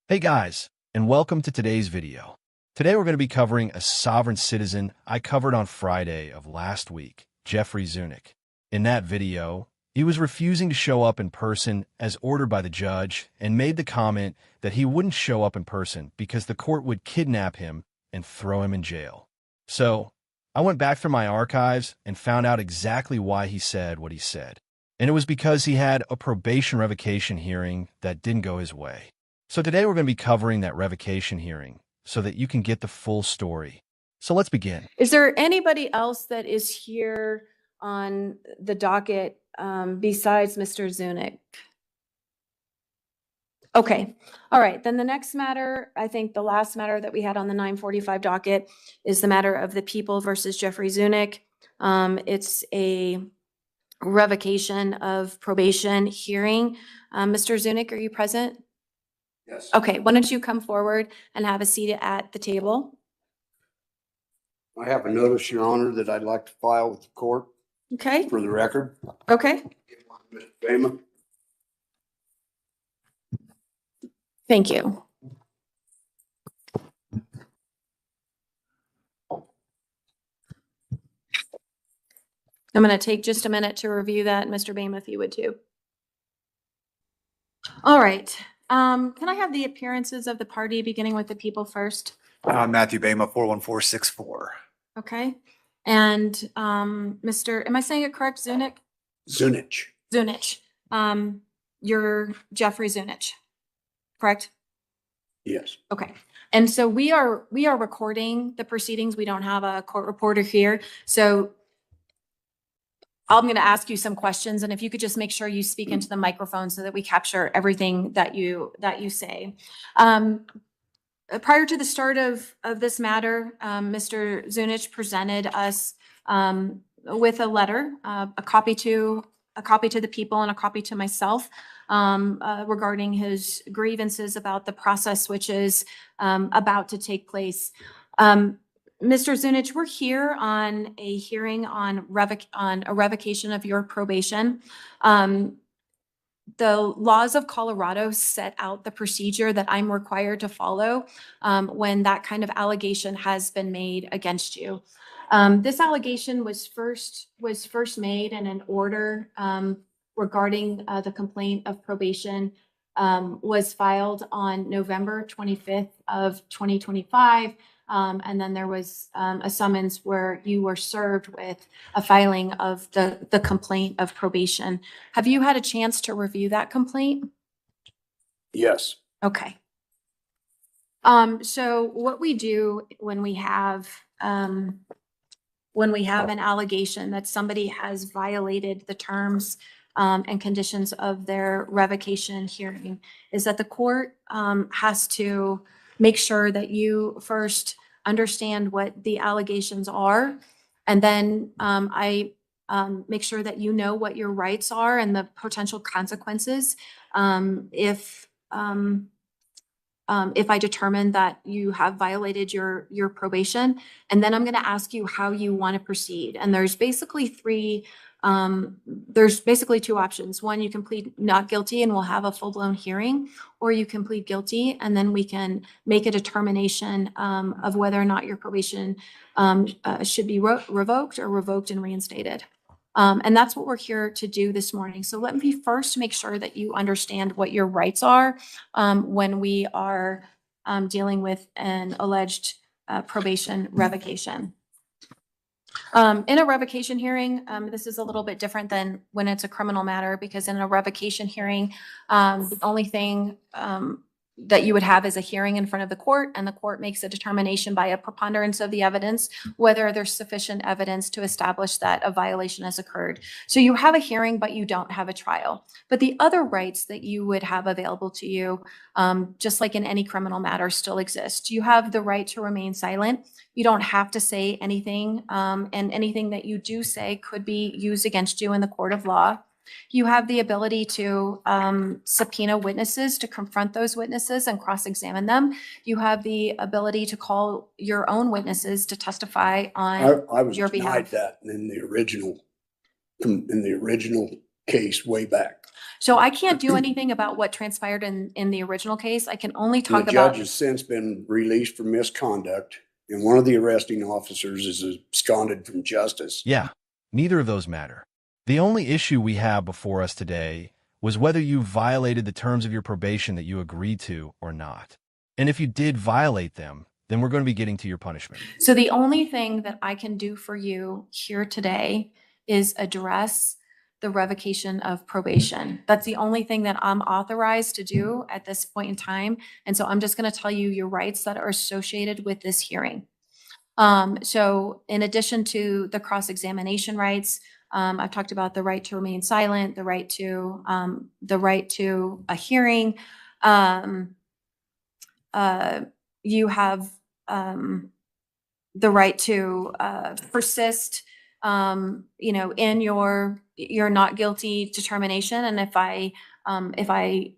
Hey guys, and welcome to today's video. Today we're going to be covering a sovereign citizen I covered on Friday of last week, Jeffrey Zunick. In that video, he was refusing to show up in person as ordered by the judge and made the comment that he wouldn't show up in person because the court would kidnap him and throw him in jail. So, I went back through my archives and found out exactly why he said what he said. And it was because he had a probation revocation hearing that didn't go his way. So today we're going to be covering that revocation hearing so that you can get the full story. So let's begin. Is there anybody else that is here on the docket besides Mr. Zunick? Okay, all right. Then the next matter, I think the last matter that we had on the 9:45 docket is the matter of the People versus Jeffrey Zunick. It's a revocation of probation hearing. Mr. Zunick, are you present? Yes. Okay, why don't you come forward and have a seat at the table? I have a notice, Your Honor, that I'd like to file with the court Okay, for the record. okay, Mr. Bama. thank you. I'm going to take just a minute to review that, Mr. Bame, if you would too. All right. Can I have the appearances of the party beginning with the People first? Matthew Bama, 41464. Okay. And Mr. Am I saying it correct? Zunick? Zunich. Zunich. You're Jeffrey Zunich, correct? Yes. Okay. And so we are recording the proceedings. We don't have a court reporter here. So I'm going to ask you some questions, and if you could just make sure you speak into the microphone so that we capture everything that you say. Prior to the start of this matter, Mr. Zunich presented us with a letter, a copy to the People and a copy to myself regarding his grievances about the process which is about to take place. Mr. Zunich, we're here on a hearing on a revocation of your probation. The laws of Colorado set out the procedure that I'm required to follow when that kind of allegation has been made against you. This allegation was first made in an order regarding the complaint of probation was filed on November 25th of 2025. And then there was a summons where you were served with a filing of the complaint of probation. Have you had a chance to review that complaint? Yes. Okay. So what we do when we have an allegation that somebody has violated the terms and conditions of their revocation hearing is that the court has to make sure that you first understand what the allegations are, and then I make sure that you know what your rights are and the potential consequences if I determine that you have violated your probation. And then I'm going to ask you how you want to proceed. And there's basically two options. One, you can plead not guilty and we'll have a full-blown hearing, or you can plead guilty and then we can make a determination of whether or not your probation should be revoked or revoked and reinstated. And that's what we're here to do this morning. So let me first make sure that you understand what your rights are when we are dealing with an alleged probation revocation. In a revocation hearing, this is a little bit different than when it's a criminal matter, because in a revocation hearing, the only thing that you would have is a hearing in front of the court, and the court makes a determination by a preponderance of the evidence whether there's sufficient evidence to establish that a violation has occurred. So you have a hearing, but you don't have a trial. But the other rights that you would have available to you, just like in any criminal matter, still exist. You have the right to remain silent. You don't have to say anything, and anything that you do say could be used against you in the court of law. You have the ability to subpoena witnesses, to confront those witnesses and cross-examine them. You have the ability to call your own witnesses to testify on I was your denied behalf. that in the original case way back. So I can't do anything about what transpired in the original case. I can only And talk the about. judge has since been released for misconduct, and one of the arresting officers is absconded from justice. Yeah, neither of those matter. The only issue we have before us today was whether you violated the terms of your probation that you agreed to or not. And if you did violate them, then we're going to be getting to your punishment. So the only thing that I can do for you here today is address the revocation of probation. That's the only thing that I'm authorized to do at this point in time. And so I'm just going to tell you your rights that are associated with this hearing. So in addition to the cross-examination rights, I've talked about the right to remain silent, the right to a hearing. You have the right to persist, in your not guilty determination. And if I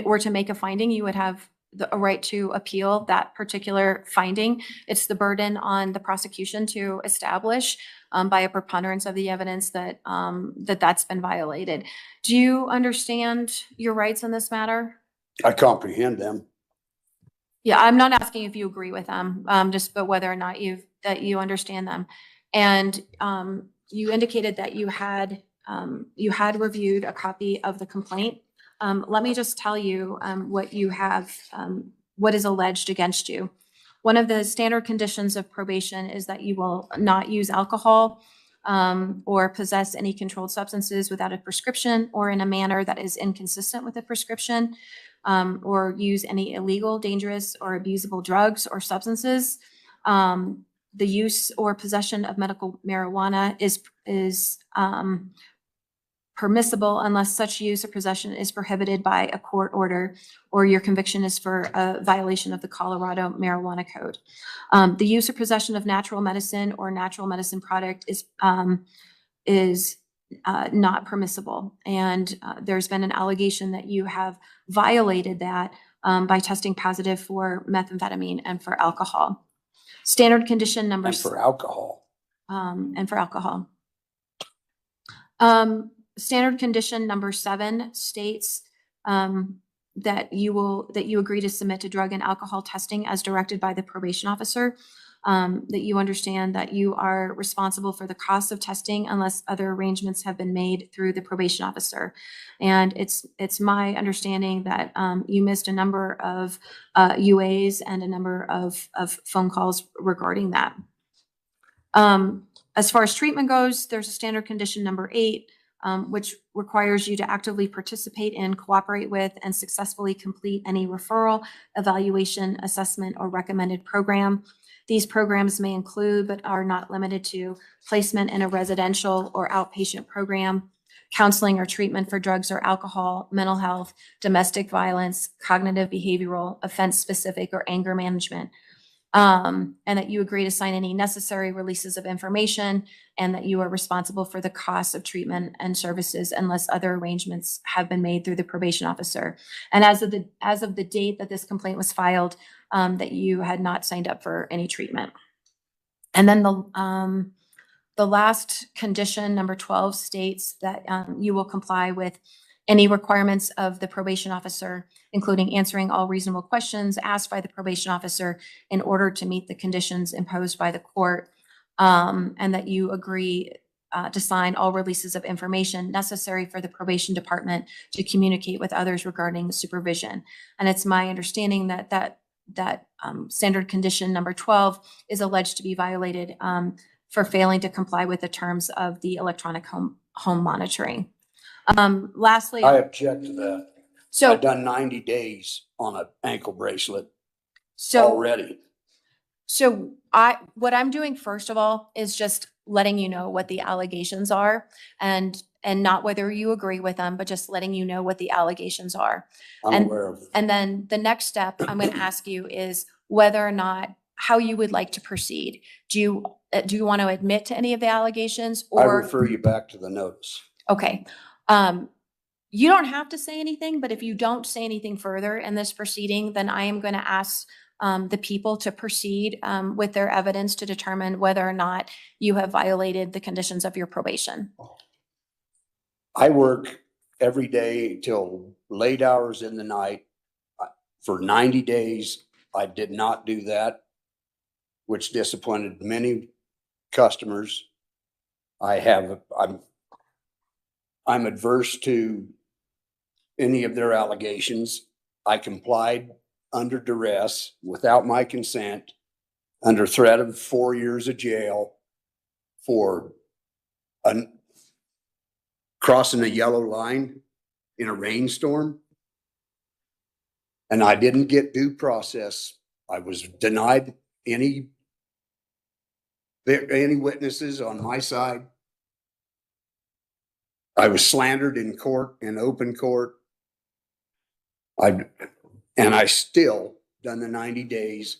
were to make a finding, you would have a right to appeal that particular finding. It's the burden on the prosecution to establish by a preponderance of the evidence that that's been violated. Do you understand your rights in this matter? I comprehend them. Yeah, I'm not asking if you agree with them, but whether or not you understand them. And you indicated that you had reviewed a copy of the complaint. Let me just tell you what you have, what is alleged against you. One of the standard conditions of probation is that you will not use alcohol or possess any controlled substances without a prescription or in a manner that is inconsistent with a prescription. Or use any illegal, dangerous, or abusable drugs or substances. The use or possession of medical marijuana is permissible unless such use or possession is prohibited by a court order or your conviction is for a violation of the Colorado Marijuana Code. The use or possession of natural medicine or natural medicine product is not permissible. And there's been an allegation that you have violated that by testing positive for methamphetamine and for alcohol. Standard condition number And for alcohol. and for alcohol. Standard condition number 7 states that you agree to submit to drug and alcohol testing as directed by the probation officer. That you understand that you are responsible for the cost of testing unless other arrangements have been made through the probation officer. And it's my understanding that you missed a number of UAs and a number of phone calls regarding that. As far as treatment goes, there's a standard condition number 8, which requires you to actively participate in, cooperate with, and successfully complete any referral, evaluation, assessment, or recommended program. These programs may include, but are not limited to, placement in a residential or outpatient program, counseling or treatment for drugs or alcohol, mental health, domestic violence, cognitive behavioral, offense-specific, or anger management. And that you agree to sign any necessary releases of information and that you are responsible for the cost of treatment and services unless other arrangements have been made through the probation officer. And as of the date that this complaint was filed, that you had not signed up for any treatment. And then the last condition, number 12, states that you will comply with any requirements of the probation officer, including answering all reasonable questions asked by the probation officer in order to meet the conditions imposed by the court, and that you agree to sign all releases of information necessary for the probation department to communicate with others regarding supervision. And it's my understanding that standard condition number 12 is alleged to be violated for failing to comply with the terms of the electronic home monitoring. Lastly, I object to that. so I've done 90 days on an ankle bracelet so already. So what I'm doing first of all is just letting you know what the allegations are and not whether you agree with them, but just letting you know what the allegations are. I'm aware of it. And then the next step I'm going to ask you is whether or not how you would like to proceed. Do you want to admit to any of the allegations I or refer you back to the notice. okay. You don't have to say anything, but if you don't say anything further in this proceeding, then I am going to ask the people to proceed with their evidence to determine whether or not you have violated the conditions of your probation. I work every day till late hours in the night. For 90 days, I did not do that, which disappointed many customers. I'm adverse to any of their allegations. I complied under duress without my consent, under threat of 4 years of jail for crossing a yellow line in a rainstorm. And I didn't get due process. I was denied any witnesses on my side. I was slandered in court, in open court. I still done the 90 days.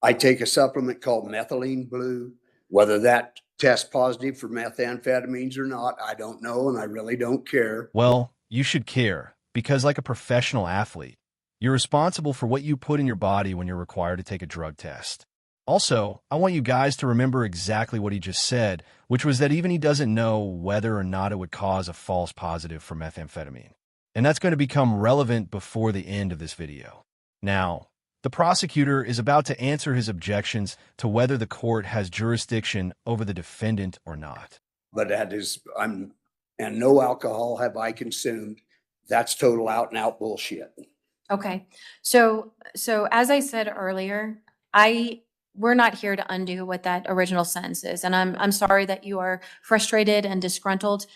I take a supplement called methylene blue. Whether that tests positive for methamphetamines or not, I don't know, and I really don't care. Well, you should care, because like a professional athlete, you're responsible for what you put in your body when you're required to take a drug test. Also, I want you guys to remember exactly what he just said, which was that even he doesn't know whether or not it would cause a false positive for methamphetamine. And that's going to become relevant before the end of this video. Now, the prosecutor is about to answer his objections to whether the court has jurisdiction over the defendant or not. But and no alcohol have I consumed. That's total out and out bullshit. Okay. So as I said earlier, we're not here to undo what that original sentence is. And I'm sorry that you are frustrated and disgruntled.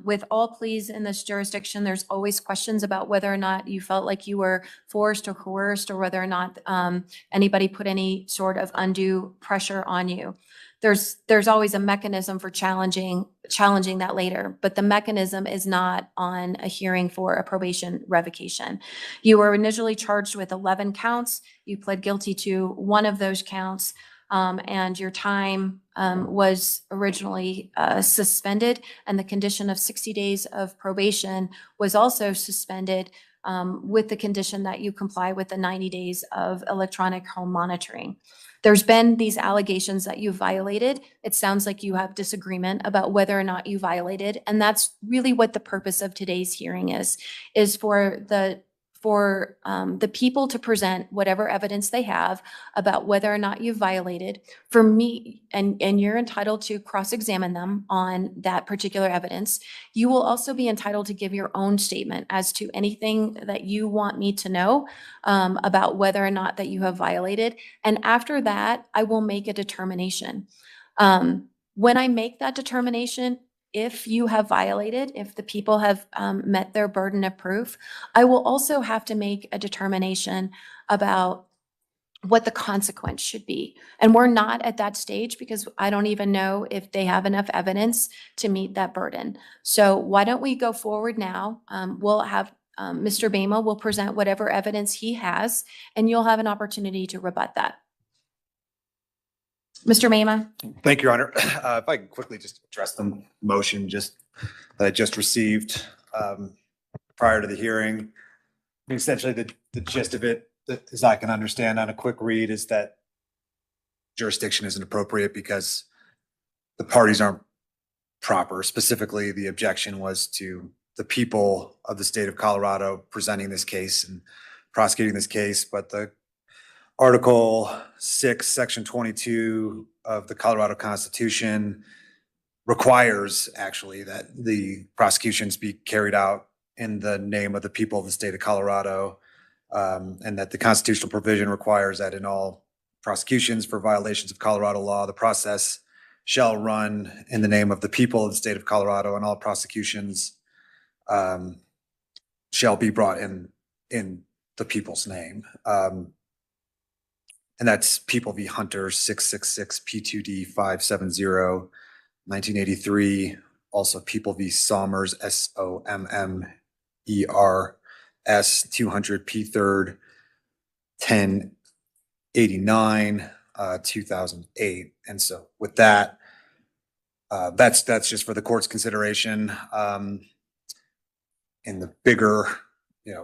With all pleas in this jurisdiction, there's always questions about whether or not you felt like you were forced or coerced, or whether or not anybody put any sort of undue pressure on you. There's always a mechanism for challenging that later, but the mechanism is not on a hearing for a probation revocation. You were initially charged with 11 counts. You pled guilty to one of those counts, and your time was originally suspended, and the condition of 60 days of probation was also suspended, with the condition that you comply with the 90 days of electronic home monitoring. There's been these allegations that you violated. It sounds like you have disagreement about whether or not you violated. And that's really what the purpose of today's hearing is for the people to present whatever evidence they have about whether or not you violated. For me, and you're entitled to cross-examine them on that particular evidence. You will also be entitled to give your own statement as to anything that you want me to know about whether or not that you have violated. And after that, I will make a determination. When I make that determination, if you have violated, if the people have met their burden of proof, I will also have to make a determination about what the consequence should be. And we're not at that stage because I don't even know if they have enough evidence to meet that burden. So why don't we go forward now? We'll have Mr. Bema will present whatever evidence he has, and you'll have an opportunity to rebut that. Mr. Bema? Thank you, Your Honor. If I can quickly just address the motion that I just received prior to the hearing. I mean, essentially, the gist of it, as I can understand on a quick read, is that jurisdiction isn't appropriate because the parties aren't proper. Specifically, the objection was to the people of the state of Colorado presenting this case and prosecuting this case, but the Article 6, Section 22 of the Colorado Constitution requires actually that the prosecutions be carried out in the name of the people of the state of Colorado, and that the constitutional provision requires that in all prosecutions for violations of Colorado law, the process shall run in the name of the people of the state of Colorado, and all prosecutions shall be brought in the people's name. And that's People v. Hunter, 666 P2D 570, 1983. Also People v. Sommers, SOMMERS, 200 P3rd 1089, 2008. And so with that, that's just for the court's consideration. In the bigger,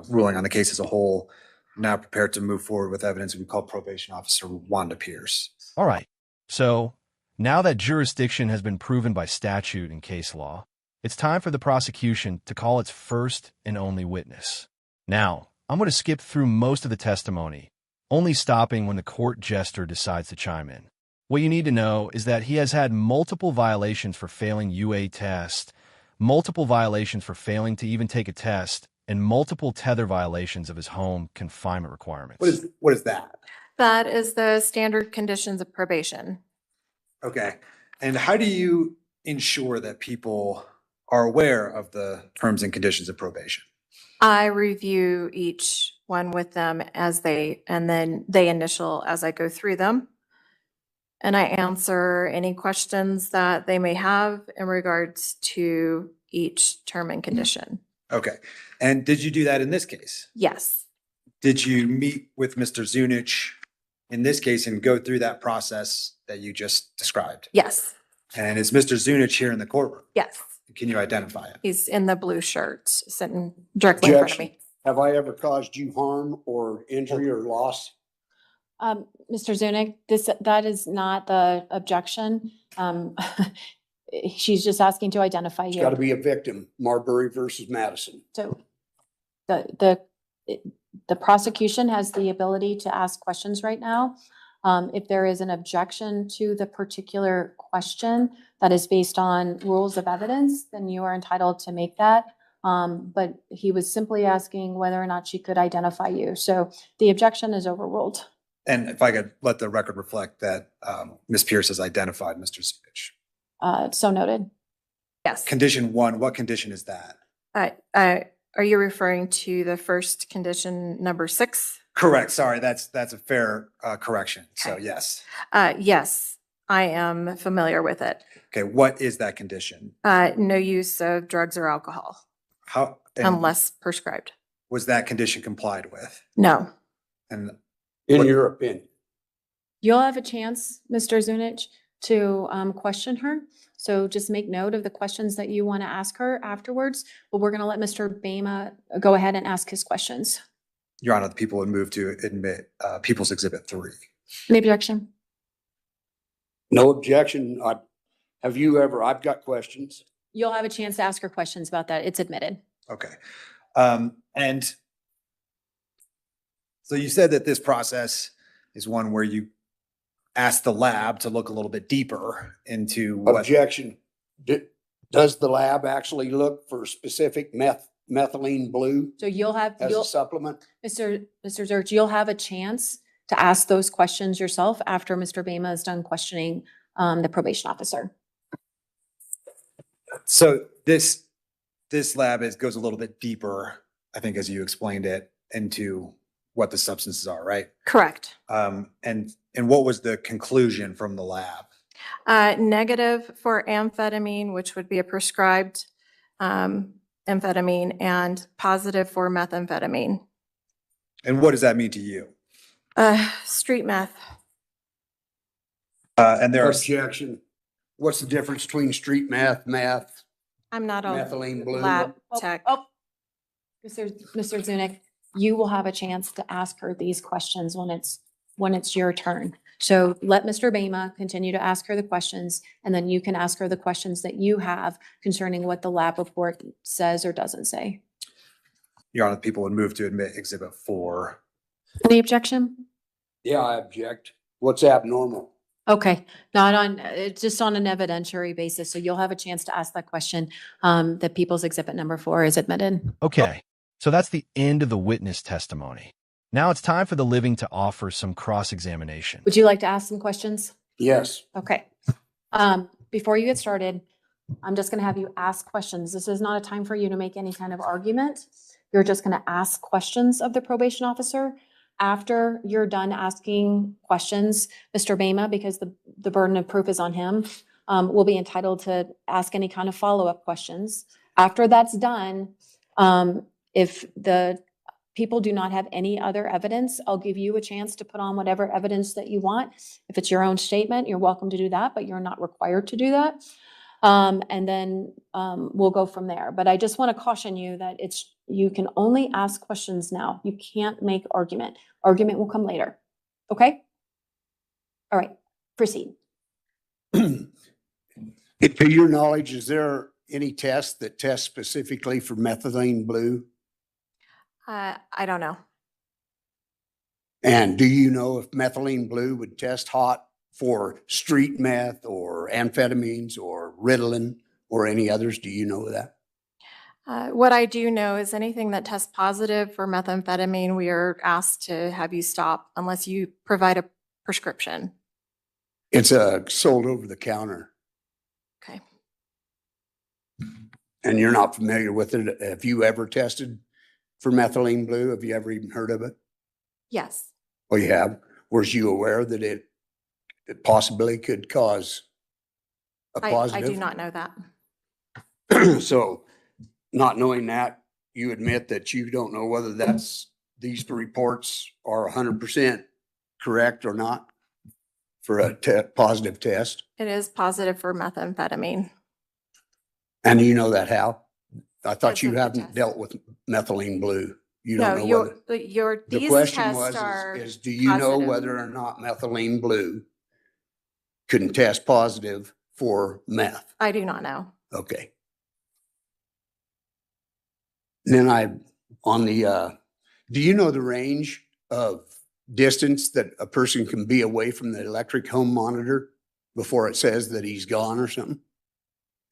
ruling on the case as a whole, I'm now prepared to move forward with evidence we call Probation Officer Wanda Pierce. All right. So now that jurisdiction has been proven by statute and case law, It's time for the prosecution to call its first and only witness. Now, I'm going to skip through most of the testimony, only stopping when the court jester decides to chime in. What you need to know is that he has had multiple violations for failing UA test, multiple violations for failing to even take a test, and multiple tether violations of his home confinement requirements. What is that? That is the standard conditions of probation. Okay. And how do you ensure that people are aware of the terms and conditions of probation? I review each one with them and then they initial as I go through them. And I answer any questions that they may have in regards to each term and condition. Okay. And did you do that in this case? Yes, Did you meet with Mr. Zunich in this case and go through that process that you just described? yes, And is Mr. Zunich here in the courtroom? yes. Can you identify him? He's in the blue shirt sitting directly in front of Objection. me. Have I ever caused you harm or injury or loss? Mr. Zunick, that is not the objection. She's just asking to identify It's got to you. be a victim, Marbury versus Madison. So the prosecution has the ability to ask questions right now. If there is an objection to the particular question that is based on rules of evidence, then you are entitled to make that. But he was simply asking whether or not she could identify you. So the objection is overruled. And if I could let the record reflect that Ms. Pierce has identified Mr. Zunich. So noted. Yes. Condition 1, what condition is that? Are you referring to the first condition, number 6? Correct. Sorry, that's a fair correction. So Okay. yes. Yes, I am familiar with it. Okay, what is that condition? No use of drugs or alcohol How, and unless prescribed. was that condition complied with? No. And In What- your opinion, You'll have a chance, Mr. Zunich, to question her. So just make note of the questions that you want to ask her afterwards. But we're going to let Mr. Bama go ahead and ask his questions. Your Honor, the people would move to admit People's Exhibit 3. Any objection? no objection. I've got questions. You'll have a chance to ask her questions about that. It's admitted. Okay. And so you said that this process is one where you ask the lab to look a little bit deeper into what. Objection. Does the lab actually look for specific methylene blue So you'll have, as a supplement? Mr. Zurich, you'll have a chance to ask those questions yourself after Mr. Bama is done questioning the probation officer. So this lab goes a little bit deeper, I think, as you explained it, into what the substances are, right? Correct. And what was the conclusion from the lab? Negative for amphetamine, which would be a prescribed amphetamine, and positive for methamphetamine. And what does that mean to you? Street meth. And there are, Objection. What's the difference between street meth, I'm not a methylene blue? lab Oh, tech. oh. Mr. Zunick, you will have a chance to ask her these questions when it's your turn. So let Mr. Bama continue to ask her the questions, and then you can ask her the questions that you have concerning what the lab report says or doesn't say. Your Honor, the people would move to admit Exhibit 4. Any objection? Yeah, I object. What's abnormal? Okay, not on, it's just on an evidentiary basis. So you'll have a chance to ask that question. The People's Exhibit number 4 is admitted. Okay, so that's the end of the witness testimony. Now it's time for the living to offer some cross-examination. Would you like to ask some questions? Yes. Okay. Before you get started, I'm just going to have you ask questions. This is not a time for you to make any kind of argument. You're just going to ask questions of the probation officer. After you're done asking questions, Mr. Bama, because the burden of proof is on him, will be entitled to ask any kind of follow-up questions. After that's done, if the people do not have any other evidence, I'll give you a chance to put on whatever evidence that you want. If it's your own statement, you're welcome to do that, but you're not required to do that. And then we'll go from there. But I just want to caution you that you can only ask questions now. You can't make argument. Argument will come later. Okay? All right, proceed. To your knowledge, is there any tests that test specifically for methylene blue? I don't know. And do you know if methylene blue would test hot for street meth or amphetamines or Ritalin or any others? Do you know that? What I do know is anything that tests positive for methamphetamine, we are asked to have you stop unless you provide a prescription. It's sold over the counter Okay. and you're not familiar with it. Have you ever tested for methylene blue? Have you ever even heard of it? Yes. Oh, you have? Was you aware that it possibly could cause a I positive? do not know that. So not knowing that, you admit that you don't know whether these reports are 100% correct or not for a positive test. It is positive for methamphetamine. And you know that how? I thought Because you of the haven't test. dealt with methylene blue. You No, don't know whether. The these question tests are is do you know positive. whether or not methylene blue can test positive for meth? I do not know. Okay. Then do you know the range of distance that a person can be away from the electric home monitor before it says that he's gone or something?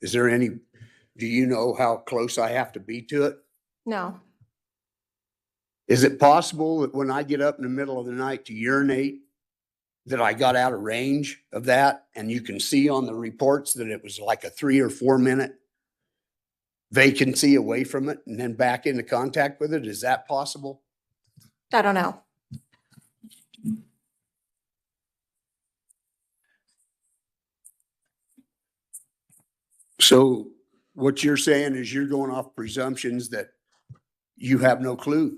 Do you know how close I have to be to it? No. Is it possible that when I get up in the middle of the night to urinate, that I got out of range of that? And you can see on the reports that it was like a 3 or 4 minute vacancy away from it and then back into contact with it. Is that possible? I don't know. So what you're saying is you're going off presumptions that you have no clue.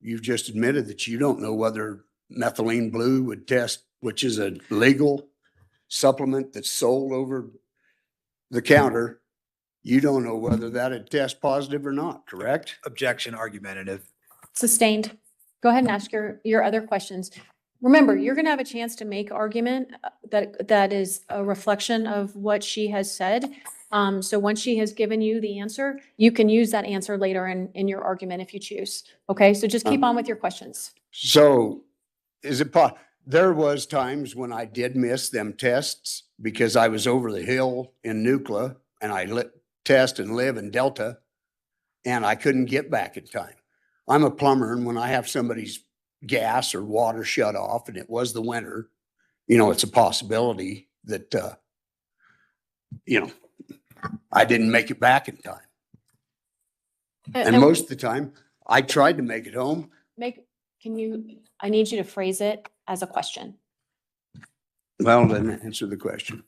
You've just admitted that you don't know whether methylene blue would test, which is a legal supplement that's sold over the counter. You don't know whether that'd test positive or not, correct? Objection argumentative. Sustained. Go ahead and ask your other questions. Remember, you're going to have a chance to make argument that is a reflection of what she has said. So once she has given you the answer, you can use that answer later in your argument if you choose. Okay, so just keep on with your questions. So there was times when I did miss them tests because I was over the hill in Nucla and I test and live in Delta and I couldn't get back in time. I'm a plumber, and when I have somebody's gas or water shut off and it was the winter, it's a possibility that, I didn't make it back in time. And most of the time I tried to make it home. I need you to phrase it as a question. Well, then answer the question.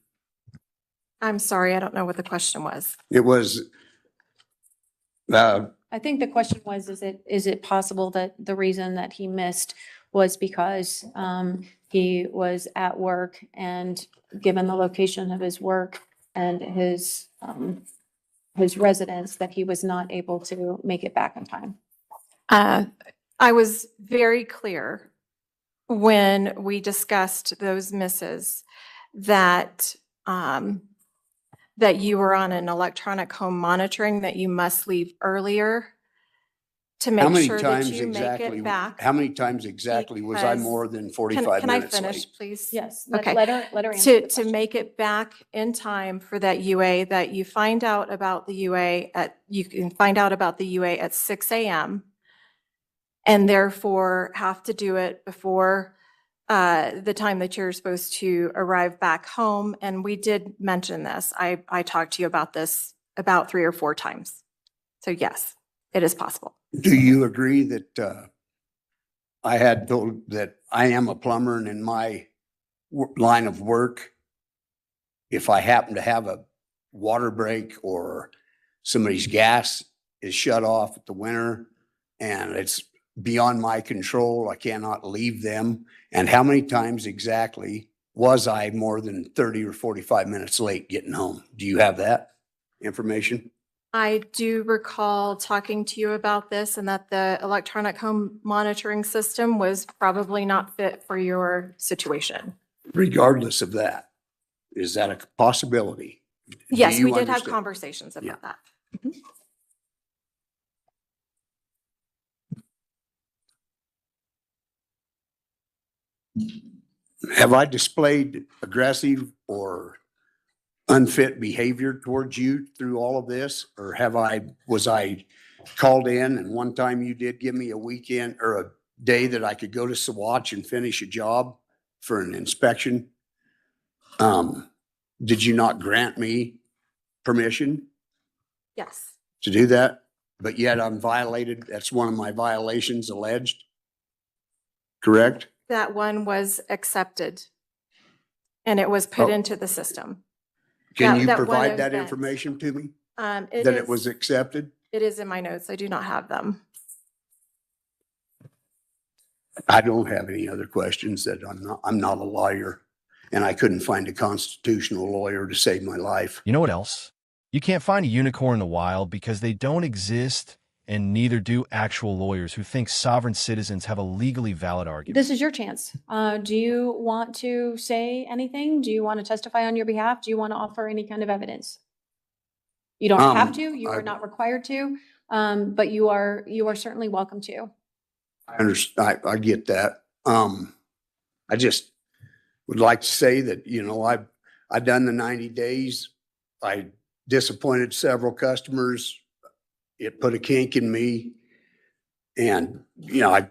I'm sorry, I don't know what the question was. It was, I think the question was, is it possible that the reason that he missed was because he was at work, and given the location of his work and his residence, that he was not able to make it back in time? I was very clear when we discussed those misses that that you were on an electronic home monitoring, that you must leave earlier to how make many sure that times you make exactly, it back. how many times exactly was I Because- more than Can 45 can I minutes finish, late? please? Yes. Okay. Let her answer the To question. make it back in time for that UA, that you find out about the UA you can find out about the UA at 6 a.m. and therefore have to do it before the time that you're supposed to arrive back home. And we did mention this. I talked to you about this about 3 or 4 times. So yes, it is possible. Do you agree that I had told that I am a plumber, and in my line of work, if I happen to have a water break or somebody's gas is shut off at the winter and it's beyond my control, I cannot leave them? And how many times exactly was I more than 30 or 45 minutes late getting home? Do you have that information? I do recall talking to you about this, and that the electronic home monitoring system was probably not fit for your situation. Regardless of that, is that a possibility? Yes, you we did have understand? conversations Yeah. about that. Have I displayed aggressive or unfit behavior towards you through all of this? Or was I called in and one time you did give me a weekend or a day that I could go to Saguache and finish a job for an inspection? Did you not grant me permission Yes, to do that? But yet I'm violated. That's one of my violations alleged. Correct? that one was accepted and it was put Oh. into the system. Can you that one provide that event. information to me? That It it was is, accepted? it is in my notes. I do not have them. I don't have any other questions. That I'm not a lawyer and I couldn't find a constitutional lawyer to save my life. You know what else? You can't find a unicorn in the wild because they don't exist, and neither do actual lawyers who think sovereign citizens have a legally valid argument. This is your chance. Do you want to say anything? Do you want to testify on your behalf? Do you want to offer any kind of evidence? You don't have to, you are not required to, but you are certainly welcome to. I understand. I get that. I just would like to say that, I've done the 90 days. I disappointed several customers. It put a kink in me. And, the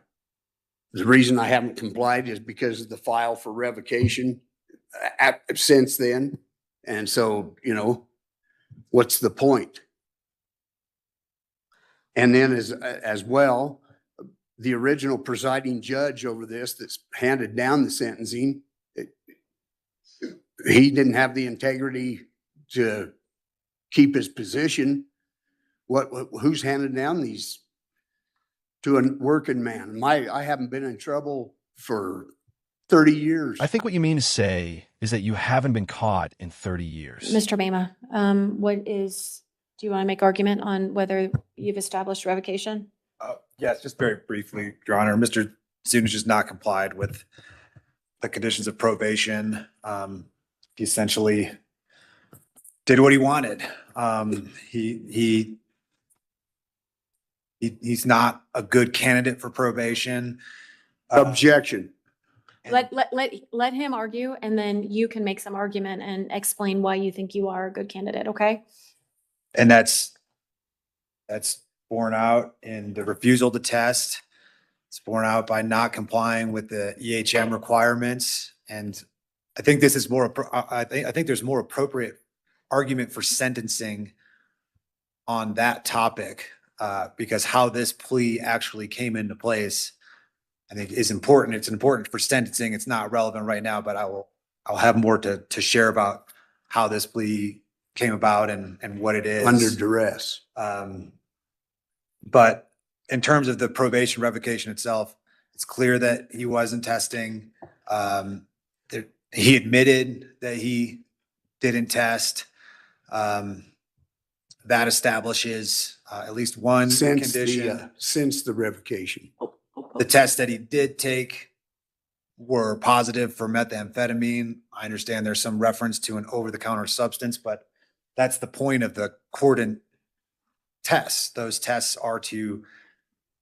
reason I haven't complied is because of the file for revocation since then. And so, what's the point? And then as well, the original presiding judge over this that's handed down the sentencing, he didn't have the integrity to keep his position. Who's handed down these to a working man? I haven't been in trouble for 30 years. I think what you mean to say is that you haven't been caught in 30 years. Mr. Bama, do you want to make argument on whether you've established revocation? Yes, just very briefly, Your Honor. Mr. Zunich has not complied with the conditions of probation. He essentially did what he wanted. He's not a good candidate for probation. Objection. Let him argue, and then you can make some argument and explain why you think you are a good candidate, okay? And that's borne out in the refusal to test. It's borne out by not complying with the EHM requirements. And I think this is I think there's more appropriate argument for sentencing on that topic, because how this plea actually came into place, I think is important. It's important for sentencing. It's not relevant right now, but I'll have more to share about how this plea came about and what it is. Under duress. But in terms of the probation revocation itself, it's clear that he wasn't testing. He admitted that he didn't test. That establishes at least one condition. Since the revocation. The tests that he did take were positive for methamphetamine. I understand there's some reference to an over-the-counter substance, but that's the point of the Corden tests. Those tests are to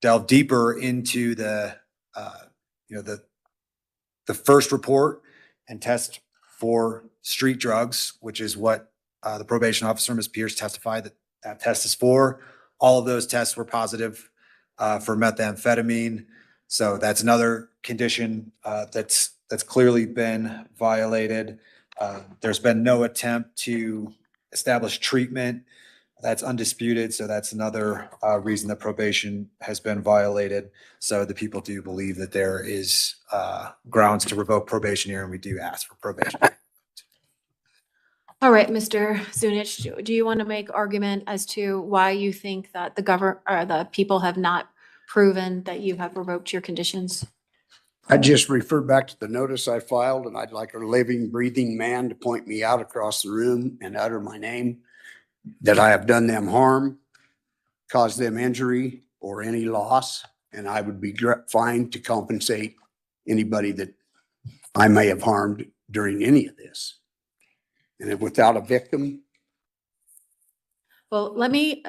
delve deeper into the first report and test for street drugs, which is what the probation officer, Ms. Pierce, testified that test is for. All of those tests were positive for methamphetamine. So that's another condition that's clearly been violated. There's been no attempt to establish treatment. That's undisputed. So that's another reason that probation has been violated. So the people do believe that there is grounds to revoke probation here, and we do ask for probation. All right, Mr. Zunich, do you want to make argument as to why you think that the people have not proven that you have revoked your conditions? I just refer back to the notice I filed, and I'd like a living, breathing man to point me out across the room and utter my name, that I have done them harm, caused them injury or any loss, and I would be fine to compensate anybody that I may have harmed during any of this. And if without a victim, Well, let me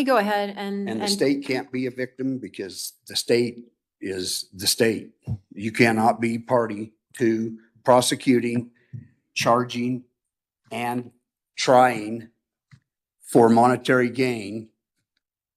go ahead And the state can't be a victim because the state is the state. You cannot be party to prosecuting, charging, and trying for monetary gain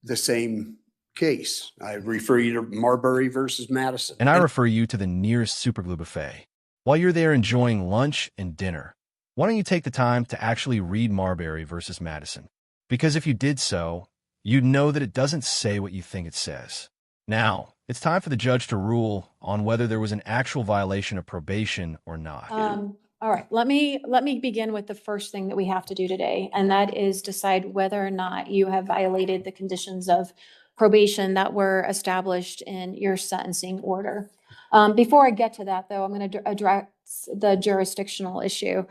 the same case. I refer you to Marbury versus Madison. And I refer you to the nearest superglue buffet. While you're there enjoying lunch and dinner, why don't you take the time to actually read Marbury versus Madison? Because if you did so, you'd know that it doesn't say what you think it says. Now, it's time for the judge to rule on whether there was an actual violation of probation or not. All right, let me begin with the first thing that we have to do today, and that is decide whether or not you have violated the conditions of probation that were established in your sentencing order. Before I get to that, though, I'm going to address the jurisdictional issue.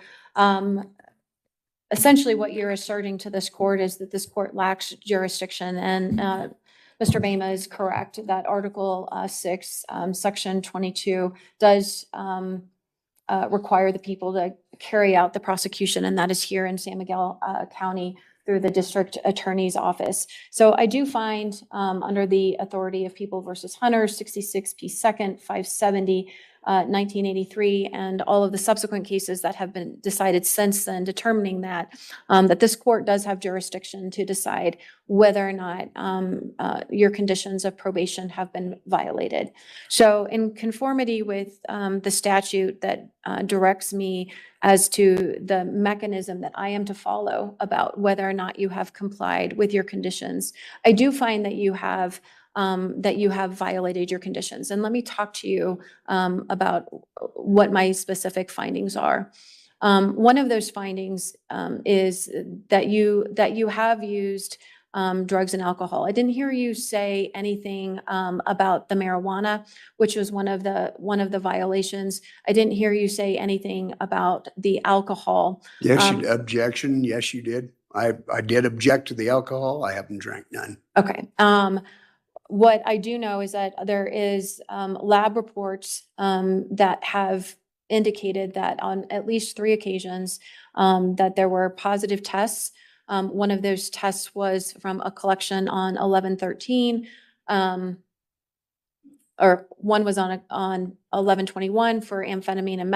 Essentially, what you're asserting to this court is that this court lacks jurisdiction, and Mr. Bama is correct that Article 6, Section 22 does require the people to carry out the prosecution, and that is here in San Miguel County through the district attorney's office. So I do find under the authority of People versus Hunter, 66 P. 2nd, 570, 1983, and all of the subsequent cases that have been decided since then, determining that that this court does have jurisdiction to decide whether or not your conditions of probation have been violated. So in conformity with the statute that directs me as to the mechanism that I am to follow about whether or not you have complied with your conditions, I do find that you have violated your conditions. And let me talk to you about what my specific findings are. One of those findings is that you have used drugs and alcohol. I didn't hear you say anything about the marijuana, which was one of the violations. I didn't hear you say anything about the alcohol. Yes, you objection. Yes, you did. I did object to the alcohol. I haven't drank none. Okay. What I do know is that there is lab reports that have indicated that on at least 3 occasions that there were positive tests. One of those tests was from a collection on 11/13, or one was on 11/21 for amphetamine and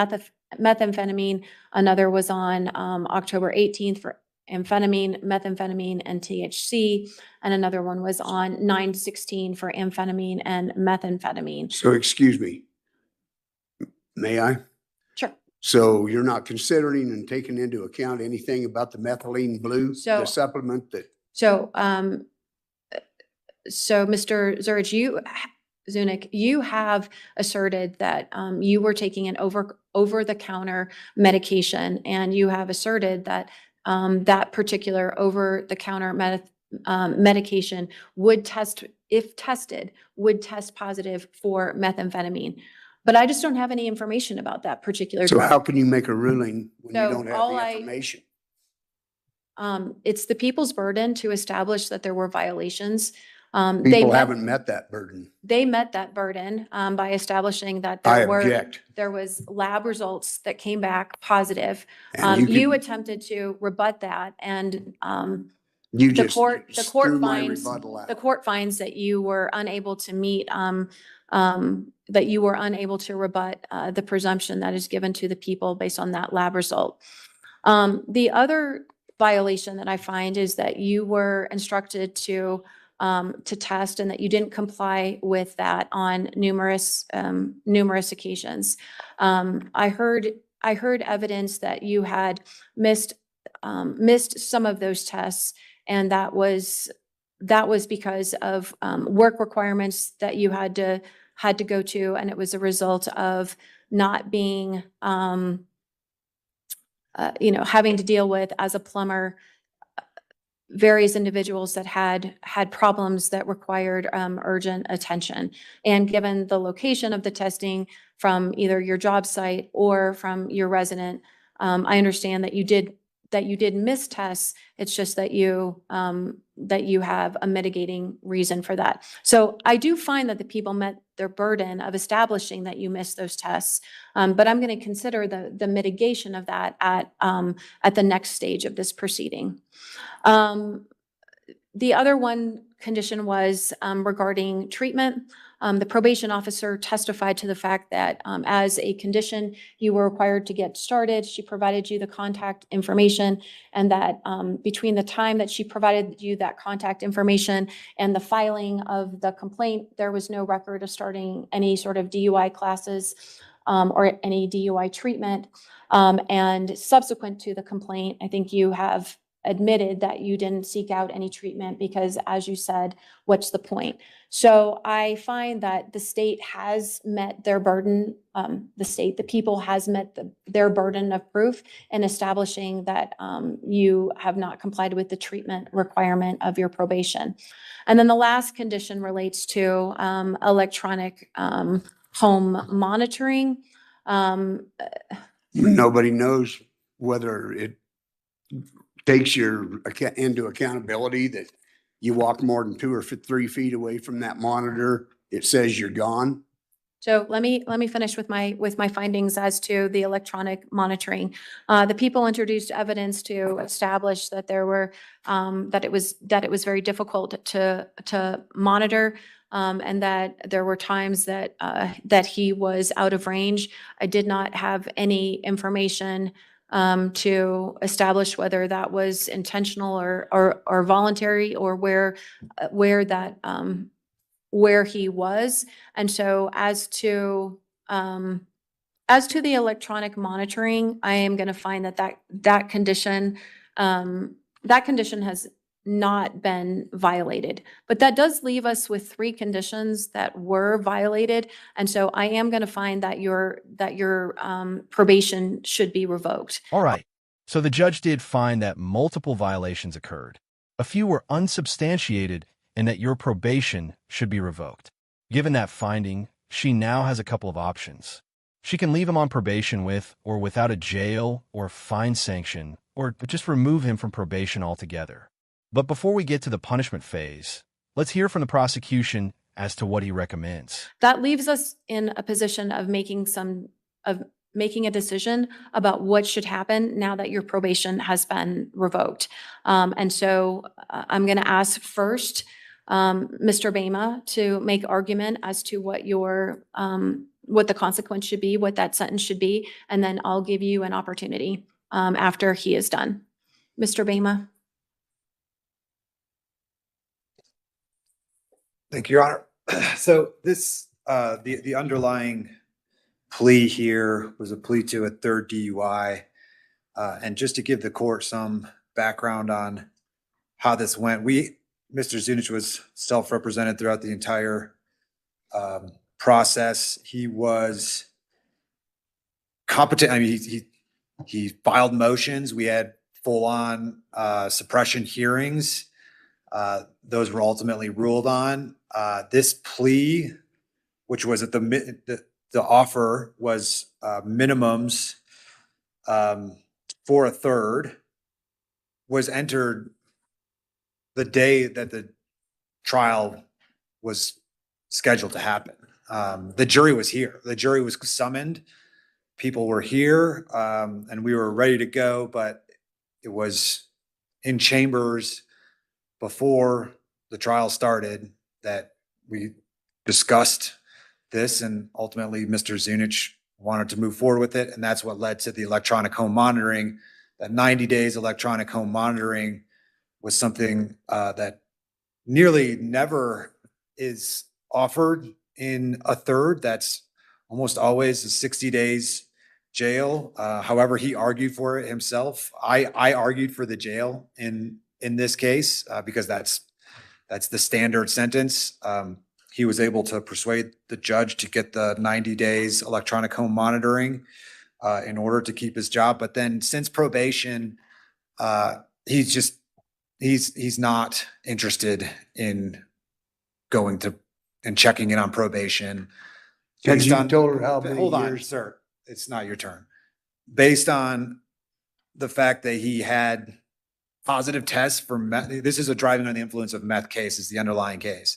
methamphetamine. Another was on October 18th for amphetamine, methamphetamine, and THC, and another one was on 9/16 for amphetamine and methamphetamine. So excuse me. May I? Sure. So you're not considering and taking into account anything about the methylene blue, So- the supplement that? So, Mr. Zunick, you have asserted that you were taking an over-the-counter medication, and you have asserted that that particular over-the-counter medication would test, if tested, would test positive for methamphetamine. But I just don't have any information about that particular So drug. how can you make a ruling when you So don't have all the I- information? It's the people's burden to establish that there were violations. People haven't met that burden. They met that burden by establishing that I there object. was lab results that came back positive. And You attempted to rebut that, and you the just court threw my finds rebuttal out. the court finds that you were unable to meet that you were unable to rebut the presumption that is given to the people based on that lab result. The other violation that I find is that you were instructed to test, and that you didn't comply with that on numerous occasions. I heard evidence that you had missed some of those tests, and that was because of work requirements that you had to go to, and it was a result of not being having to deal with, as a plumber, various individuals that had problems that required urgent attention. And given the location of the testing from either your job site or from your resident, I understand that you did miss tests. It's just that you have a mitigating reason for that. So I do find that the people met their burden of establishing that you missed those tests, but I'm going to consider the mitigation of that at the next stage of this proceeding. The other one condition was regarding treatment. The probation officer testified to the fact that as a condition, you were required to get started. She provided you the contact information, and that between the time that she provided you that contact information and the filing of the complaint, there was no record of starting any sort of DUI classes or any DUI treatment. And subsequent to the complaint, I think you have admitted that you didn't seek out any treatment because, as you said, what's the point? So I find that the state has met their burden, the people has met their burden of proof in establishing that you have not complied with the treatment requirement of your probation. And then the last condition relates to electronic home monitoring. Nobody knows whether it takes into accountability that you walk more than 2 or 3 feet away from that monitor, it says you're gone. So let me finish with my findings as to the electronic monitoring. The people introduced evidence to establish that there were that it was very difficult to monitor. And that there were times that that he was out of range. I did not have any information to establish whether that was intentional or voluntary, or where he was. And so as to the electronic monitoring, I am going to find that condition has not been violated. But that does leave us with 3 conditions that were violated. And so I am going to find that your probation should be revoked. All right. So the judge did find that multiple violations occurred. A few were unsubstantiated and that your probation should be revoked. Given that finding, she now has a couple of options. She can leave him on probation with or without a jail or fine sanction, or just remove him from probation altogether. But before we get to the punishment phase, let's hear from the prosecution as to what he recommends. That leaves us in a position of making a decision about what should happen now that your probation has been revoked. And so I'm going to ask first Mr. Bama to make argument as to what the consequence should be, what that sentence should be, and then I'll give you an opportunity after he is done. Mr. Bama. Thank you, Your Honor. So this, the underlying plea here was a plea to a 3rd DUI. And just to give the court some background on how this went, Mr. Zunich was self-represented throughout the entire process. He was competent. I mean, he filed motions. We had full-on suppression hearings. Those were ultimately ruled on. This plea, which was at the offer was minimums for a 3rd, was entered the day that the trial was scheduled to happen. The jury was here. The jury was summoned. People were here, and we were ready to go, but it was in chambers before the trial started that we discussed this, and ultimately Mr. Zunich wanted to move forward with it, and that's what led to the electronic home monitoring. That 90 days electronic home monitoring was something that nearly never is offered in a 3rd. That's almost always a 60 days jail. However, he argued for it himself. I argued for the jail in this case because that's the standard sentence. He was able to persuade the judge to get the 90 days electronic home monitoring in order to keep his job. But then since probation, he's not interested in going to and checking in on probation. Have you told her how many Hold on, years? sir. It's not your turn. Based on the fact that he had positive tests for meth, this is a driving under the influence of meth case, is the underlying case.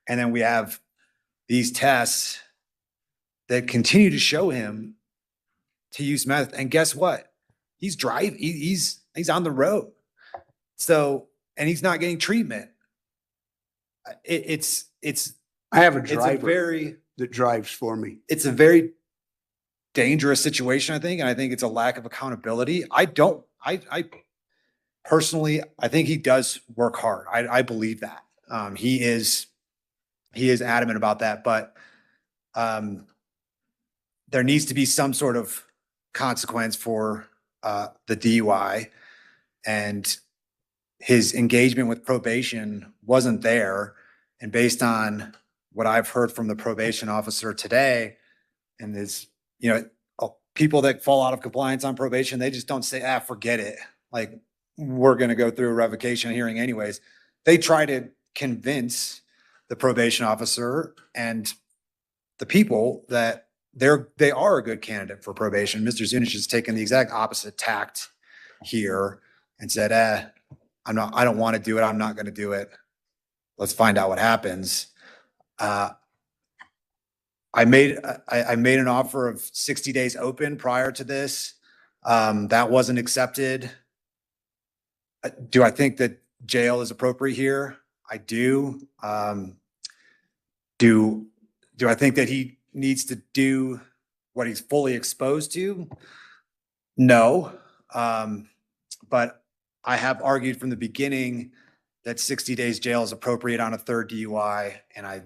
And then we have these tests that continue to show him to use meth. And guess what? He's driving, he's on the road. So, and he's not getting treatment. It's I have a it's a driver very that drives for me. it's a very dangerous situation, I think, and I think it's a lack of accountability. I personally, I think he does work hard. I believe that. He is adamant about that, but there needs to be some sort of consequence for the DUI, and his engagement with probation wasn't there. And based on what I've heard from the probation officer today, and this, people that fall out of compliance on probation, they just don't say, forget it. Like, we're going to go through a revocation hearing anyways. They try to convince the probation officer and the people that they are a good candidate for probation. Mr. Zunich has taken the exact opposite tact here and said, I don't want to do it. I'm not going to do it. Let's find out what happens. I made an offer of 60 days open prior to this. That wasn't accepted. Do I think that jail is appropriate here? I do. Do I think that he needs to do what he's fully exposed to? No. But I have argued from the beginning that 60 days jail is appropriate on a third DUI, and I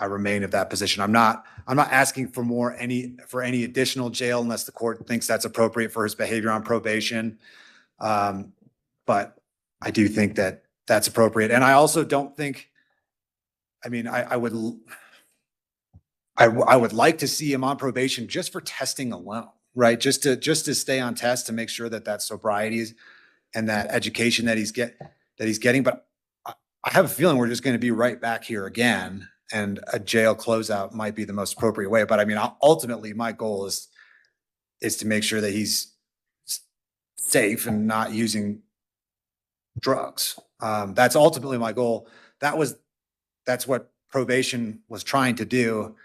remain of that position. I'm not asking for any additional jail unless the court thinks that's appropriate for his behavior on probation. But I do think that that's appropriate. And I also don't think, I would like to see him on probation just for testing alone, right? Just to stay on test to make sure that sobriety and that education that he's getting. But I have a feeling we're just going to be right back here again, and a jail closeout might be the most appropriate way. But ultimately my goal is to make sure that he's safe and not using drugs. That's ultimately my goal. That's what probation was trying to do.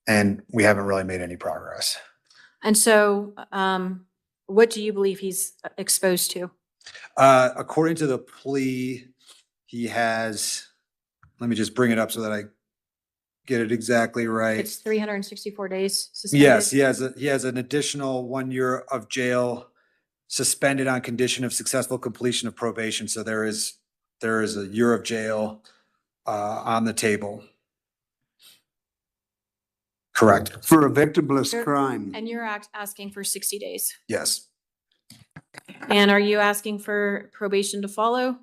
And we haven't really made any progress. And so, what do you believe he's exposed to? According to the plea, he has, let me just bring it up so that I get it exactly right. It's 364 days suspended? Yes, he has an additional 1 year of jail suspended on condition of successful completion of probation. So there is a year of jail on the table. Correct. For a victimless Sure. crime. And you're asking for 60 days. Yes. And are you asking for probation to follow?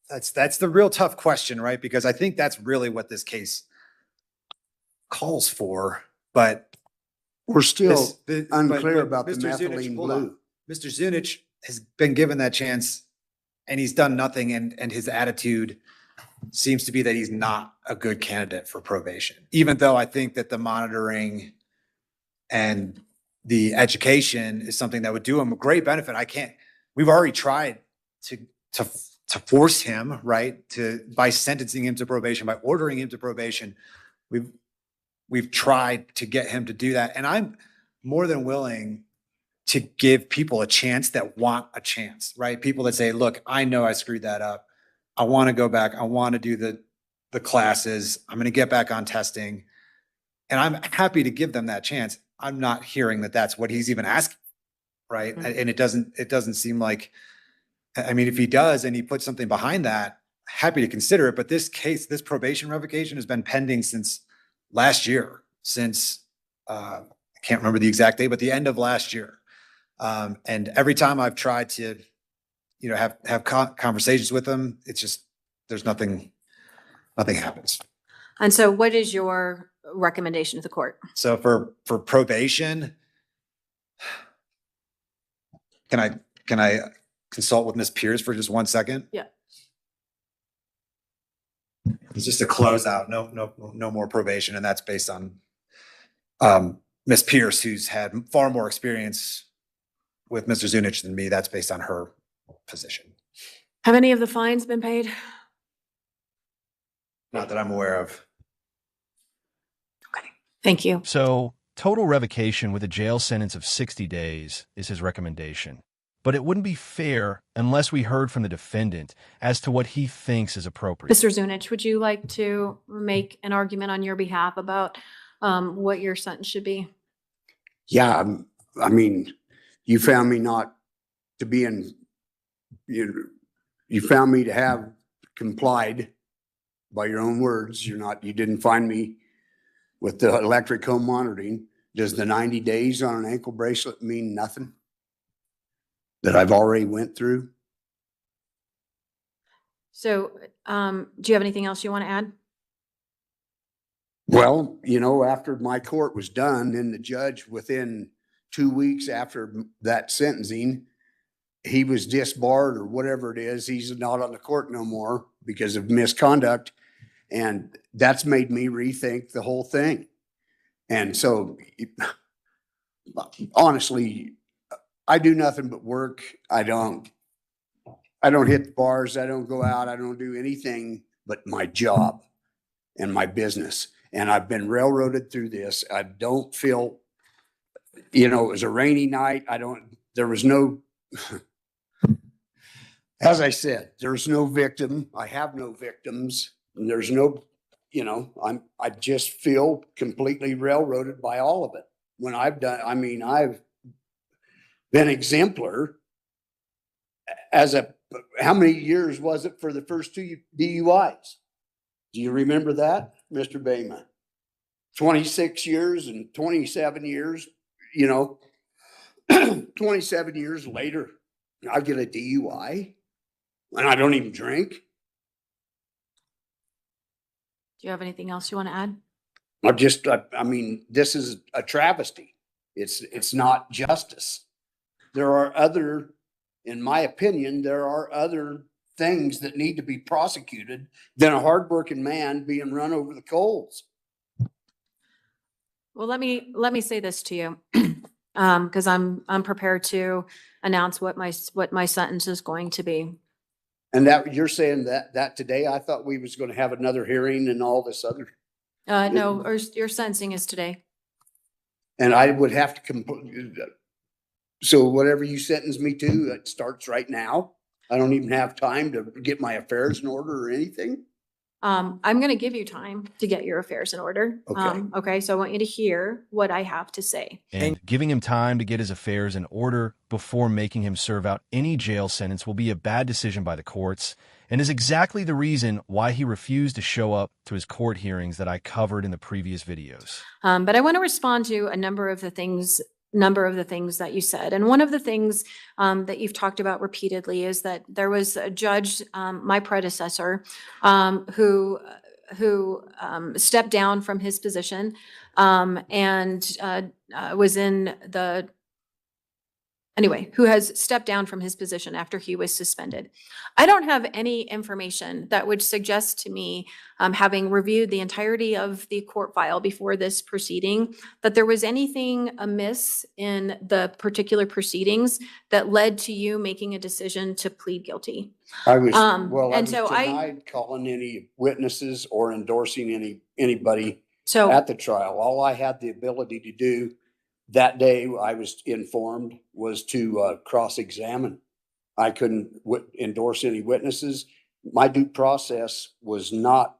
That's the real tough question, right? Because I think that's really what this case calls for. But We're still but unclear about the Mr. Zunich, methylene hold on. blue. Mr. Zunich has been given that chance and he's done nothing. And his attitude seems to be that he's not a good candidate for probation, even though I think that the monitoring and the education is something that would do him a great benefit. We've already tried to force him, right, by sentencing him to probation, by ordering him to probation. We've tried to get him to do that. And I'm more than willing to give people a chance that want a chance, right? People that say, look, I know I screwed that up. I want to go back. I want to do the classes. I'm going to get back on testing. And I'm happy to give them that chance. I'm not hearing that that's what he's even asking, right? Mm-hmm. And it doesn't seem like, if he does and he puts something behind that, happy to consider it. But this probation revocation has been pending since last year, I can't remember the exact date, but the end of last year. And every time I've tried to, have conversations with him, it's just, there's nothing happens. And so what is your recommendation to the court? So for probation, can I consult with Ms. Pierce for just 1 second? Yeah. It's just a closeout, no more probation. And that's based on Ms. Pierce, who's had far more experience with Mr. Zunich than me. That's based on her position. Have any of the fines been paid? Not that I'm aware of. Okay, thank you. So, total revocation with a jail sentence of 60 days is his recommendation. but it wouldn't be fair unless we heard from the defendant as to what he thinks is appropriate. Mr. Zunich, would you like to make an argument on your behalf about what your sentence should be? Yeah, I mean, you found me not to be in, you found me to have complied by your own words. You didn't find me with the electric home monitoring. Does the 90 days on an ankle bracelet mean nothing that I've already went through? So do you have anything else you want to add? Well, after my court was done, then the judge, within 2 weeks after that sentencing, he was disbarred or whatever it is. He's not on the court no more because of misconduct. And that's made me rethink the whole thing. And so honestly, I do nothing but work. I don't hit the bars. I don't go out. I don't do anything but my job and my business. And I've been railroaded through this. I don't feel, it was a rainy night. There was no, as I said, there's no victim. I have no victims. And there's no, I just feel completely railroaded by all of it. When I've been exemplar how many years was it for the first 2 DUIs? Do you remember that, Mr. Bayman? 26 years and 27 years, 27 years later, I get a DUI and I don't even drink. Do you have anything else you want to add? This is a travesty. It's not justice. In my opinion, there are other things that need to be prosecuted than a hardworking man being run over the coals. Well, let me say this to you, because I'm prepared to announce what my sentence is going to be. And that you're saying that today, I thought we was going to have another hearing and all this other. No, your sentencing is today. And I would have to so whatever you sentence me to, it starts right now. I don't even have time to get my affairs in order or anything. I'm going to give you time to get your affairs in order. Okay. Okay. So I want you to hear what I have to say. And giving him time to get his affairs in order before making him serve out any jail sentence will be a bad decision by the courts and is exactly the reason why he refused to show up to his court hearings that I covered in the previous videos. But I want to respond to a number of the things that you said. And one of the things that you've talked about repeatedly is that there was a judge, my predecessor, who stepped down from his position and was in the who has stepped down from his position after he was suspended. I don't have any information that would suggest to me, having reviewed the entirety of the court file before this proceeding, that there was anything amiss in the particular proceedings that led to you making a decision to plead guilty. I was and so denied calling any witnesses or endorsing anybody So at the trial. All I had the ability to do that day, I was informed, was to cross-examine. I couldn't endorse any witnesses. My due process was not.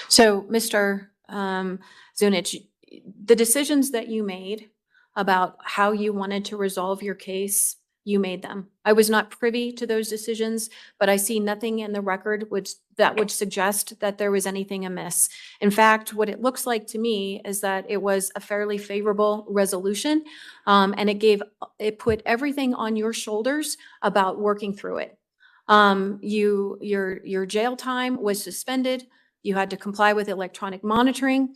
So, Mr. Zunich, the decisions that you made about how you wanted to resolve your case, you made them. I was not privy to those decisions, but I see nothing in the record that would suggest that there was anything amiss. In fact, what it looks like to me is that it was a fairly favorable resolution, and it put everything on your shoulders about working through it. Your jail time was suspended. You had to comply with electronic monitoring.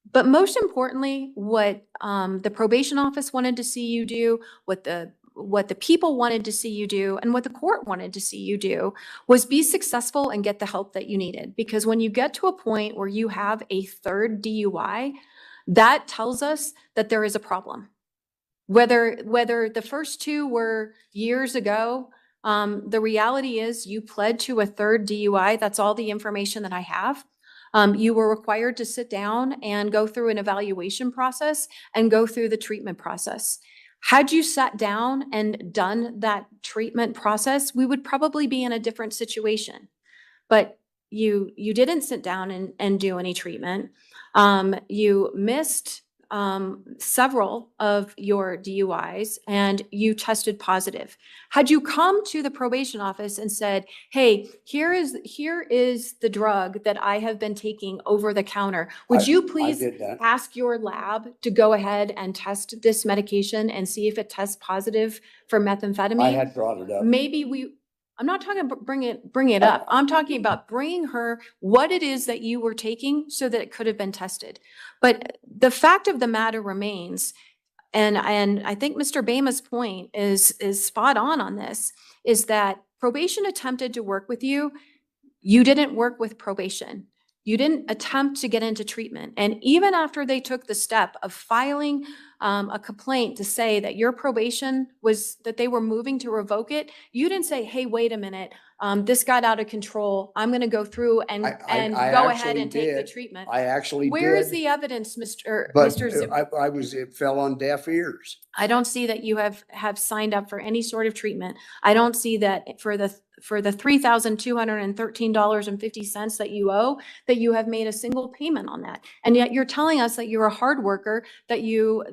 But most importantly, what the probation office wanted to see you do, what the people wanted to see you do, and what the court wanted to see you do was be successful and get the help that you needed. Because when you get to a point where you have a third DUI, that tells us that there is a problem. Whether the first two were years ago, the reality is you pled to a third DUI. That's all the information that I have. You were required to sit down and go through an evaluation process and go through the treatment process. Had you sat down and done that treatment process, we would probably be in a different situation. But you didn't sit down and do any treatment. You missed several of your DUIs and you tested positive. Had you come to the probation office and said, hey, here is the drug that I have been taking over the counter, would you I please did that. ask your lab to go ahead and test this medication and see if it tests positive for methamphetamine? I had brought it up. I'm not talking about bring it up. I'm talking about bringing her what it is that you were taking so that it could have been tested. But the fact of the matter remains, and I think Mr. Bama's point is spot on this, is that probation attempted to work with you. You didn't work with probation. You didn't attempt to get into treatment. And even after they took the step of filing a complaint to say that your probation that they were moving to revoke it, you didn't say, hey, wait a minute, this got out of control. I'm going to go through and I go ahead actually and take the did. treatment. I actually Where did. is the evidence, Mr. But Mr. Zip? it fell on deaf ears. I don't see that you have signed up for any sort of treatment. I don't see that for the $3,213.50 that you owe, that you have made a single payment on that. And yet you're telling us that you're a hard worker, that you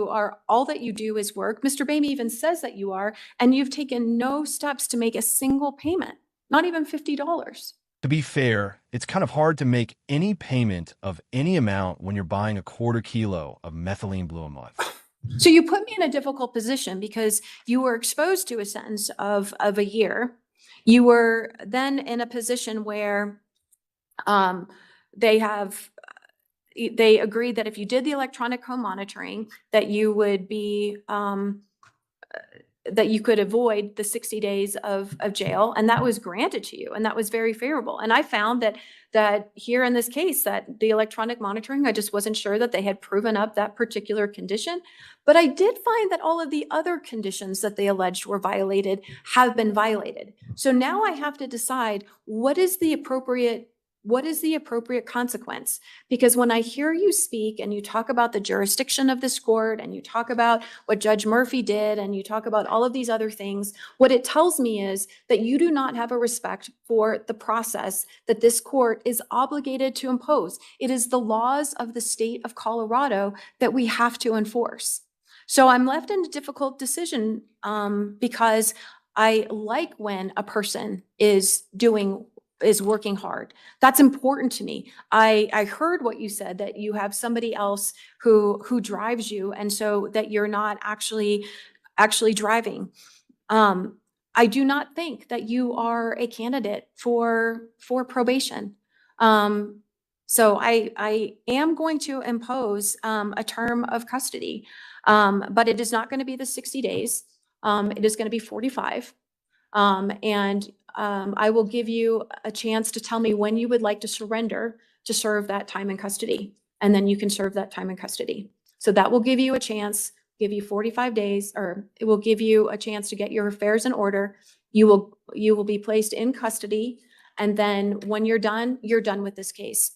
are, all that you do is work. Mr. Bamey even says that you are, and you've taken no steps to make a single payment, not even $50. To be fair, it's kind of hard to make any payment of any amount when you're buying a quarter kilo of methylene blue a month. So you put me in a difficult position because you were exposed to a sentence of a year. You were then in a position where they agreed that if you did the electronic home monitoring, that you would be that you could avoid the 60 days of jail, and that was granted to you, and that was very favorable. And I found that here in this case, that the electronic monitoring, I just wasn't sure that they had proven up that particular condition. But I did find that all of the other conditions that they alleged were violated have been violated. So now I have to decide what is the appropriate consequence? Because when I hear you speak and you talk about the jurisdiction of this court and you talk about what Judge Murphy did and you talk about all of these other things, what it tells me is that you do not have a respect for the process that this court is obligated to impose. It is the laws of the state of Colorado that we have to enforce. So I'm left in a difficult decision because I like when a person is working hard. That's important to me. I heard what you said, that you have somebody else who drives you, and so that you're not actually driving. I do not think that you are a candidate for probation. So I am going to impose a term of custody, but it is not going to be the 60 days. It is going to be 45. And I will give you a chance to tell me when you would like to surrender to serve that time in custody. And then you can serve that time in custody. So that will give you a chance, give you 45 days, or it will give you a chance to get your affairs in order. You will be placed in custody. And then when you're done with this case.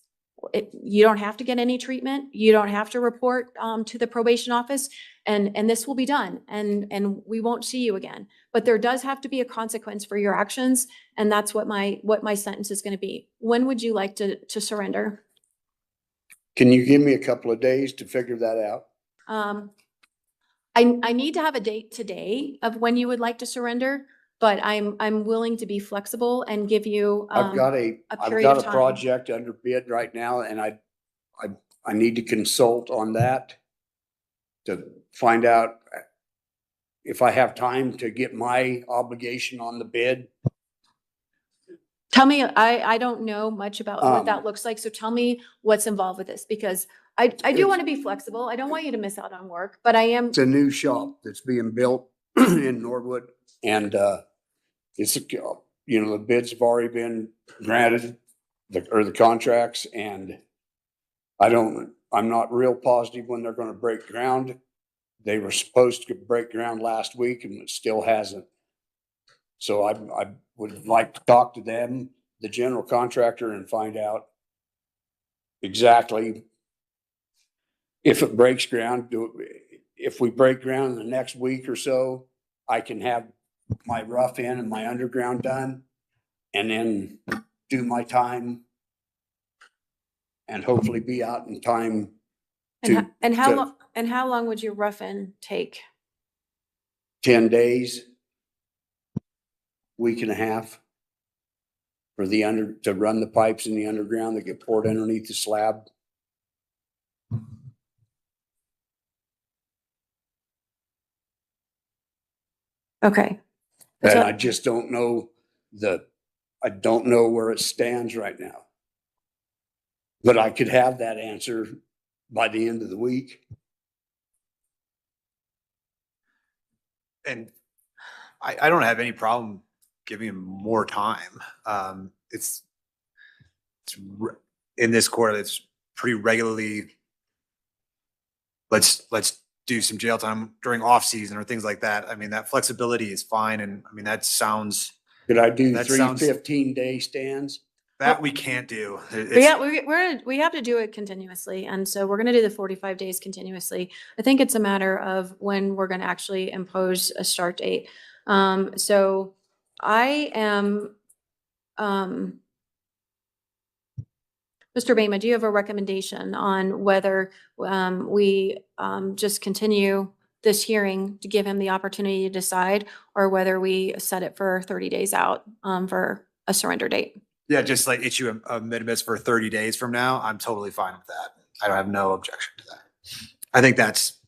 You don't have to get any treatment. You don't have to report to the probation office, and this will be done, and we won't see you again. But there does have to be a consequence for your actions, and that's what my sentence is going to be. When would you like to surrender? Can you give me a couple of days to figure that out? I need to have a date today of when you would like to surrender, but I'm willing to be flexible and give you I've got period a of time. project under bid right now, and I need to consult on that to find out if I have time to get my obligation on the bid. Tell me, I don't know much about what that looks like, so tell me what's involved with this, because I do want to be flexible. I don't want you to miss out on work, but I am. It's a new shop that's being built in Norwood, and it's the bids have already been granted, the contracts, and I'm not real positive when they're going to break ground. They were supposed to break ground last week, and it still hasn't. So I would like to talk to them, the general contractor, and find out exactly if it breaks ground. if we break ground in the next week or so, I can have my rough in and my underground done and then do my time and hopefully be out in time to And how long would your rough-in take? 10 days, week and a half for to run the pipes in the underground that get poured underneath the slab. Okay. And So- I just don't know I don't know where it stands right now. But I could have that answer by the end of the week. And I don't have any problem giving him more time. It's in this court, it's pretty regularly, let's do some jail time during off season or things like that. I mean, that flexibility is fine. And I mean, that sounds, Could I do That 3 sounds- 15-day stands? that we can't do. But yeah, we have to do it continuously. And so we're going to do the 45 days continuously. I think it's a matter of when we're going to actually impose a start date. So I am, Mr. Bama, do you have a recommendation on whether we just continue this hearing to give him the opportunity to decide, or whether we set it for 30 days out for a surrender date? Yeah, just like issue a minimus for 30 days from now. I'm totally fine with that. I don't have no objection to that. I think that's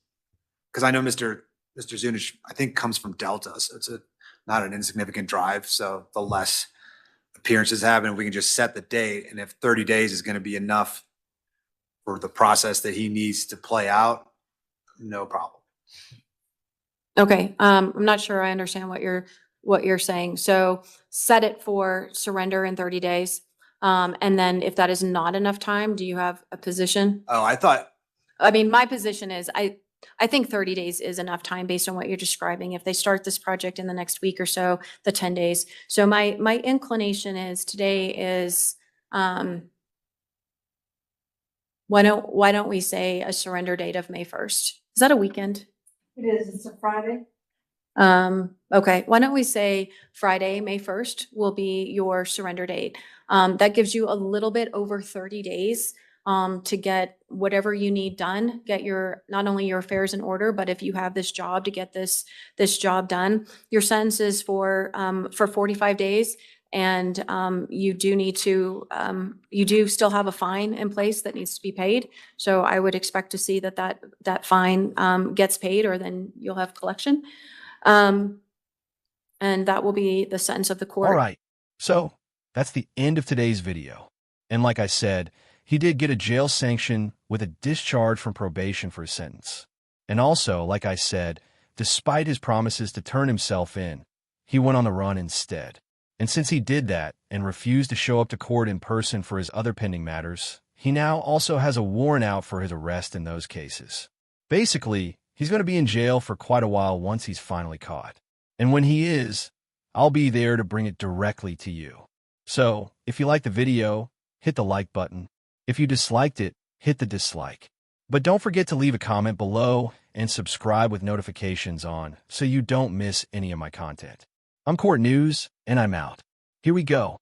because I know Mr. Zunich, I think, comes from Delta, so it's not an insignificant drive. So the less appearances happen, we can just set the date, and if 30 days is going to be enough for the process that he needs to play out, no problem. Okay, I'm not sure I understand what you're saying. So set it for surrender in 30 days. And then if that is not enough time, do you have a position? Oh, I thought, I mean, my position is I think 30 days is enough time based on what you're describing. If they start this project in the next week or so, the 10 days. So my inclination is today is, why don't we say a surrender date of May 1st? Is that a weekend? It is, it's a Friday. Okay, why don't we say Friday, May 1st will be your surrender date. That gives you a little bit over 30 days to get whatever you need done, get not only your affairs in order, but if you have this job, to get this job done. Your sentence is for 45 days. And you do still have a fine in place that needs to be paid. So I would expect to see that fine gets paid, or then you'll have collection. And that will be the sentence of the court. All right. So that's the end of today's video. And like I said, he did get a jail sanction with a discharge from probation for his sentence. And also, like I said, despite his promises to turn himself in, he went on the run instead. And since he did that and refused to show up to court in person for his other pending matters, he now also has a warrant out for his arrest in those cases. Basically, he's going to be in jail for quite a while once he's finally caught. And when he is, I'll be there to bring it directly to you. So, if you liked the video, hit the like button. If you disliked it, hit the dislike. But don't forget to leave a comment below and subscribe with notifications on so you don't miss any of my content. I'm Court News, and I'm out. Here we go.